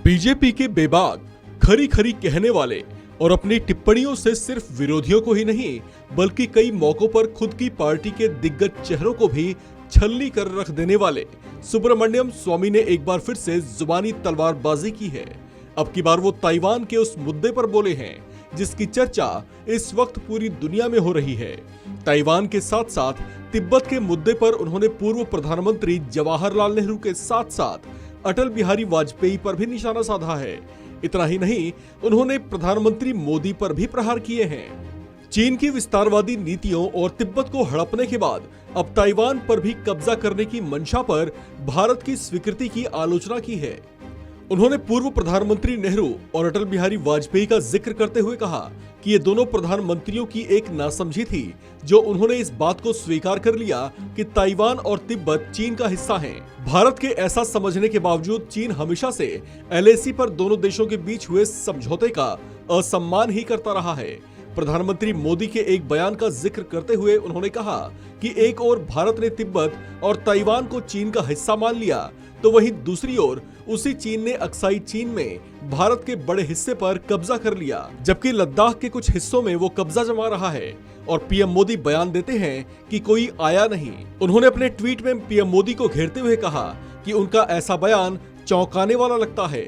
BJP के बेबाक, खरी खरी कहने वाले और अपनी टिप्पणियों से सिर्फ विरोधियों को ही नहीं बल्कि कई मौकों पर खुद की पार्टी के दिग्गज चेहरों को भी छलनी कर रख देने वाले सुब्रमण्यम स्वामी ने एक बार फिर से जुबानी तलवारबाजी की है। अब की बार वो ताइवान के उस मुद्दे पर बोले हैं जिसकी चर्चा इस वक्त पूरी दुनिया में हो रही है। ताइवान के साथ साथ तिब्बत के मुद्दे पर उन्होंने पूर्व प्रधानमंत्री जवाहरलाल नेहरू के साथ साथ अटल बिहारी वाजपेयी पर भी निशाना साधा है। इतना ही नहीं, उन्होंने प्रधानमंत्री मोदी पर भी प्रहार किए हैं। चीन की विस्तारवादी नीतियों और तिब्बत को हड़पने के बाद अब ताइवान पर भी कब्जा करने की मंशा पर भारत की स्वीकृति की आलोचना की है। उन्होंने पूर्व प्रधानमंत्री नेहरू और अटल बिहारी वाजपेयी का जिक्र करते हुए कहा कि ये दोनों प्रधानमंत्रियों की एक नासमझी थी जो उन्होंने इस बात को स्वीकार कर लिया कि ताइवान और तिब्बत चीन का हिस्सा हैं। भारत के ऐसा समझने के बावजूद चीन हमेशा से एलएसी पर दोनों देशों के बीच हुए समझौते का असम्मान ही करता रहा है। प्रधानमंत्री मोदी के एक बयान का जिक्र करते हुए उन्होंने कहा कि एक ओर भारत ने तिब्बत और ताइवान को चीन का हिस्सा मान लिया तो वहीं दूसरी ओर उसी चीन ने अक्साई चीन में भारत के बड़े हिस्से पर कब्जा कर लिया, जबकि लद्दाख के कुछ हिस्सों में वो कब्जा जमा रहा है। और पीएम मोदी बयान देते हैं कि कोई आया नहीं। उन्होंने अपने ट्वीट में पीएम मोदी को घेरते हुए कहा कि उनका ऐसा बयान चौंकाने वाला लगता है।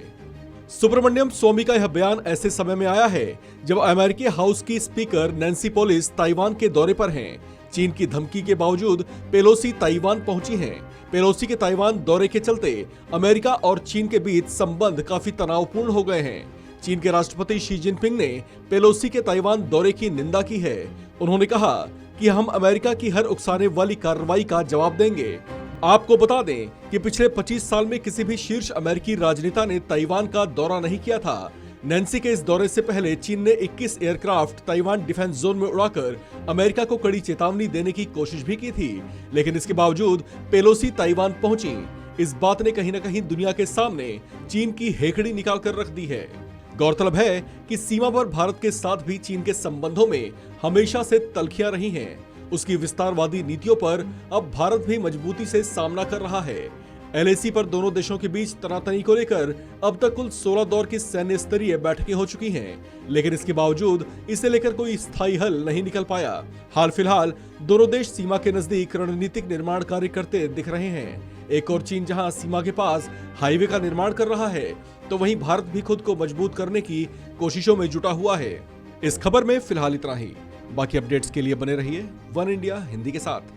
सुब्रमण्यम स्वामी का यह बयान ऐसे समय में आया है जब अमेरिकी हाउस की स्पीकर नैन्सी पेलोसी ताइवान के दौरे पर हैं। चीन की धमकी के बावजूद पेलोसी ताइवान पहुंची हैं। पेलोसी के ताइवान दौरे के चलते अमेरिका और चीन के बीच संबंध काफी तनावपूर्ण हो गए हैं। चीन के राष्ट्रपति शी जिनपिंग ने पेलोसी के ताइवान दौरे की निंदा की है। उन्होंने कहा कि हम अमेरिका की हर उकसाने वाली कार्रवाई का जवाब देंगे। आपको बता दें कि पिछले 25 साल में किसी भी शीर्ष अमेरिकी राजनेता ने ताइवान का दौरा नहीं किया था। नैन्सी के इस दौरे से पहले चीन ने 21 एयरक्राफ्ट ताइवान डिफेंस जोन में उड़ाकर अमेरिका को कड़ी चेतावनी देने की कोशिश भी की थी, लेकिन इसके बावजूद पेलोसी ताइवान पहुंची। इस बात ने कहीं न कहीं दुनिया के सामने चीन की हेकड़ी निकाल कर रख दी है। गौरतलब है कि सीमा पर भारत के साथ भी चीन के संबंधों में हमेशा से तल्खियां रही हैं। उसकी विस्तारवादी नीतियों पर अब भारत भी मजबूती से सामना कर रहा है। एलएसी पर दोनों देशों के बीच तनातनी को लेकर अब तक कुल 16 दौर की सैन्य स्तरीय बैठकें हो चुकी हैं, लेकिन इसके बावजूद इसे लेकर कोई स्थायी हल नहीं निकल पाया। हाल फिलहाल दोनों देश सीमा के नजदीक रणनीतिक निर्माण कार्य करते दिख रहे हैं। एक और चीन जहां सीमा के पास हाईवे का निर्माण कर रहा है, तो वहीं भारत भी खुद को मजबूत करने की कोशिशों में जुटा हुआ है। इस खबर में फिलहाल इतना ही। बाकी अपडेट्स के लिए बने रहिए वन इंडिया हिंदी के साथ।